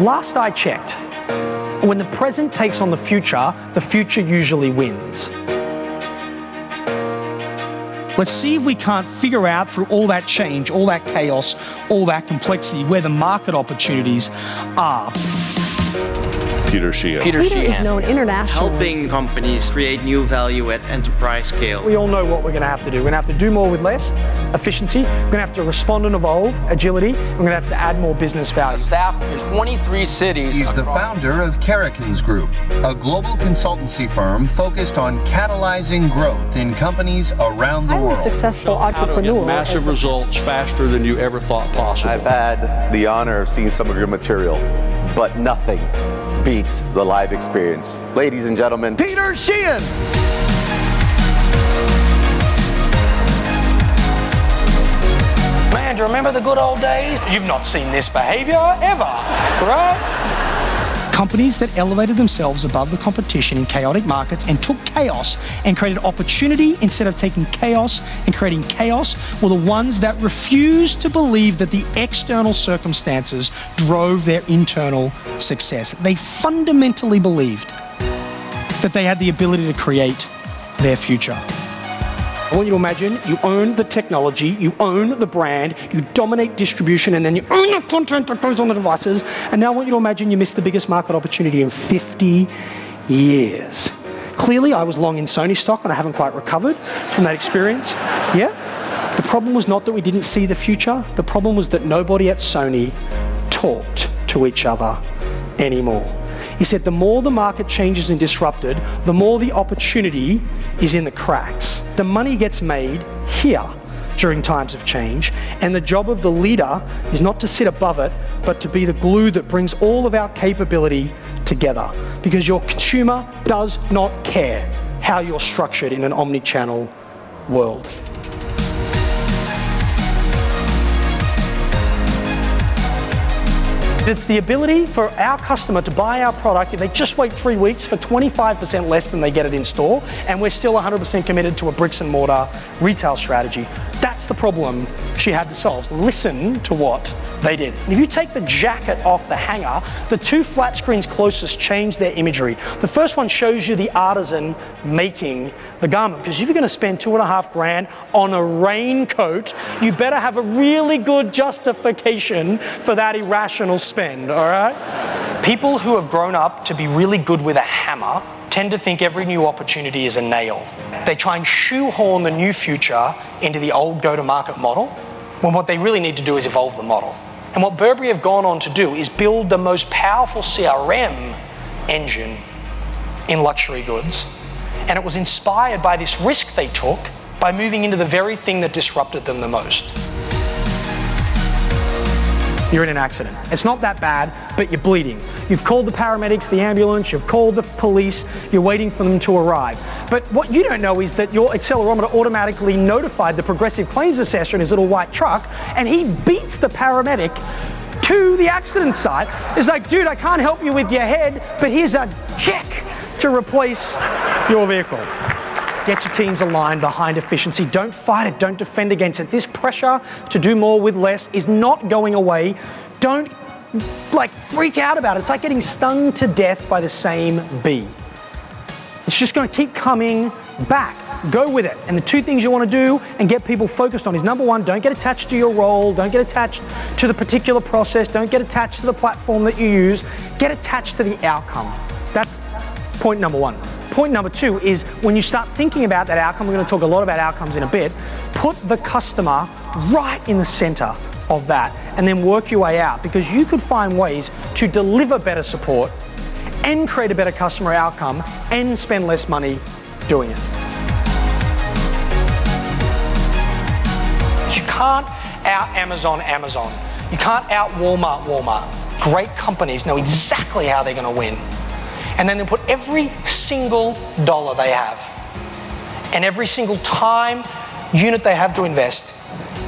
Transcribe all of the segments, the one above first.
Last I checked, when the present takes on the future usually wins. Let's see if we can't figure out through all that change, all that chaos, all that complexity, where the market opportunities are. Sheahan. Peter is known internationally. Helping companies create new value at enterprise scale. We all know what we're going to have to do. We're going to have to do more with less, efficiency. We're going to have to respond and evolve, agility. We're going to have to add more business value. Staff in 23 cities. He's the founder of Carrikins Group, a global consultancy firm focused on catalyzing growth in companies around the world. Successful entrepreneur. How to get massive results faster than you ever thought possible. I've had the honor of seeing some of your material, but nothing beats the live experience. Ladies and gentlemen, Peter Sheahan! Man, do you remember the good old days? You've not seen this behavior ever, right? Companies that elevated themselves above the competition in chaotic markets and took chaos and created opportunity instead of taking chaos and creating chaos were the ones that refused to believe that the external circumstances drove their internal success. They fundamentally believed that they had the ability to create their future. I want you to imagine you own the technology, you own the brand, you dominate distribution, and then you own the content that goes on the devices. And now I want you to imagine you missed the biggest market opportunity in 50 years. Clearly, I was long in Sony stock and I haven't quite recovered from that experience. Yeah? The problem was not that we didn't see the future. The problem was that nobody at Sony talked to each other anymore. He said the more the market changes and disrupted, the more the opportunity is in the cracks. The money gets made here during times of change, and the job of the leader is not to sit above it, but to be the glue that brings all of our capability together. Because your consumer does not care how you're structured in an omni-channel world. It's the ability for our customer to buy our product if they just wait 3 weeks for 25% less than they get it in store, and we're still 100% committed to a bricks and mortar retail strategy. That's the problem she had to solve. Listen to what they did. And if you take the jacket off the hanger, the two flat screens closest change their imagery. The first one shows you the artisan making the garment, because if you're going to spend $2,500 on a raincoat, you better have a really good justification for that irrational spend, all right? People who have grown up to be really good with a hammer tend to think every new opportunity is a nail. They try and shoehorn the new future into the old go-to-market model, when what they really need to do is evolve the model. And what Burberry have gone on to do is build the most powerful CRM engine in luxury goods. And it was inspired by this risk they took by moving into the very thing that disrupted them the most. You're in an accident. It's not that bad, but you're bleeding. You've called the paramedics, the ambulance, you've called the police, you're waiting for them to arrive. But what you don't know is that your accelerometer automatically notified the progressive claims assessor in his little white truck, and he beats the paramedic to the accident site. It's like, dude, I can't help you with your head, but here's a check to replace your vehicle. Get your teams aligned behind efficiency. Don't fight it, don't defend against it. This pressure to do more with less is not going away. Don't freak out about it. It's like getting stung to death by the same bee. It's just going to keep coming back. Go with it. And the two things you want to do and get people focused on is, number one, don't get attached to your role, don't get attached to the particular process, don't get attached to the platform that you use, get attached to the outcome. That's point number one. Point number two is, when you start thinking about that outcome, we're going to talk a lot about outcomes in a bit, put the customer right in the center of that and then work your way out, because you could find ways to deliver better support and create a better customer outcome and spend less money doing it. You can't out Amazon. You can't out Walmart. Great companies know exactly how they're going to win. And then they put every single dollar they have and every single time unit they have to invest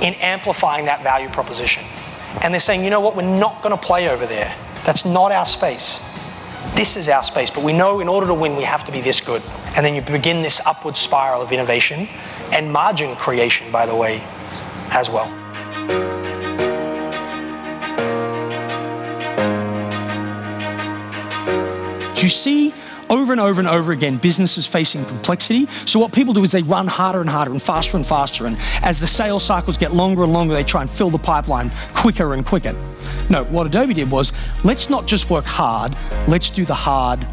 in amplifying that value proposition. And they're saying, you know what, we're not going to play over there. That's not our space. This is our space, but we know in order to win, we have to be this good. And then you begin this upward spiral of innovation and margin creation, by the way, as well. You see over and over and over again businesses facing complexity. So what people do is they run harder and harder and faster, and as the sales cycles get longer and longer, they try and fill the pipeline quicker and quicker. No, what Adobe did was, let's not just work hard, let's do the hard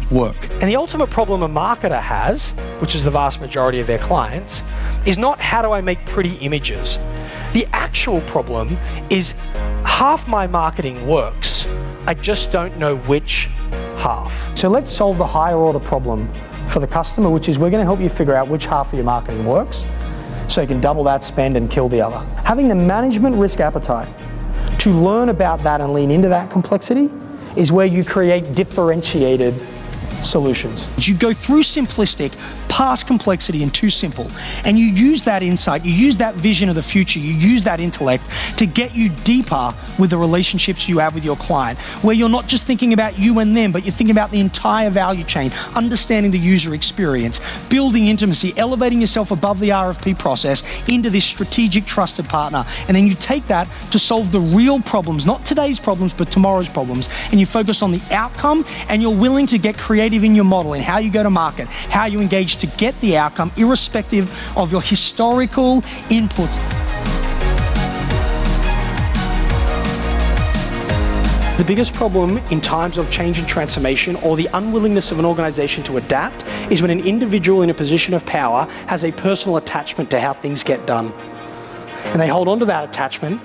work. And the ultimate problem a marketer has, which is the vast majority of their clients, is not how do I make pretty images. The actual problem is half my marketing works, I just don't know which half. So let's solve the higher order problem for the customer, which is we're going to help you figure out which half of your marketing works so you can double that spend and kill the other. Having the management risk appetite to learn about that and lean into that complexity is where you create differentiated solutions. You go through simplistic, past complexity and too simple, and you use that insight, you use that vision of the future, you use that intellect to get you deeper with the relationships you have with your client, where you're not just thinking about you and them, but you're thinking about the entire value chain, understanding the user experience, building intimacy, elevating yourself above the RFP process into this strategic trusted partner. And then you take that to solve the real problems, not today's problems, but tomorrow's problems, and you focus on the outcome, and you're willing to get creative in your model, in how you go to market, how you engage to get the outcome, irrespective of your historical inputs. The biggest problem in times of change and transformation, or the unwillingness of an organization to adapt, is when an individual in a position of power has a personal attachment to how things get done. And they hold on to that attachment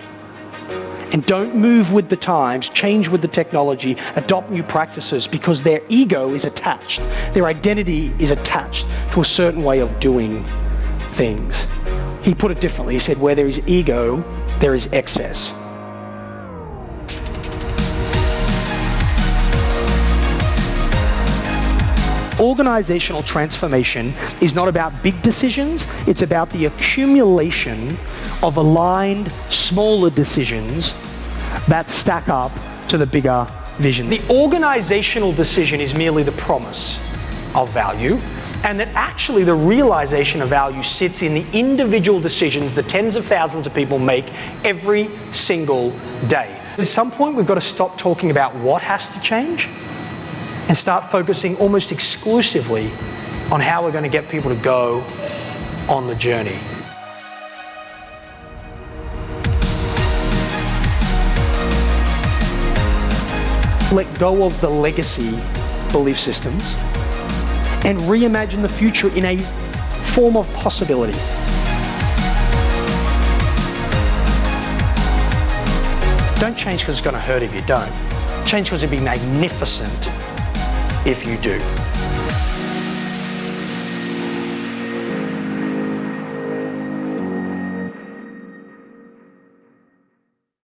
and don't move with the times, change with the technology, adopt new practices, because their ego is attached. Their identity is attached to a certain way of doing things. He put it differently. He said, where there is ego, there is excess. Organizational transformation is not about big decisions, it's about the accumulation of aligned, smaller decisions that stack up to the bigger vision. The organizational decision is merely the promise of value, and that actually the realization of value sits in the individual decisions that tens of thousands of people make every single day. At some point, we've got to stop talking about what has to change and start focusing almost exclusively on how we're going to get people to go on the journey. Let go of the legacy belief systems and reimagine the future in a form of possibility. Don't change because it's going to hurt if you don't. Change because it'd be magnificent if you do.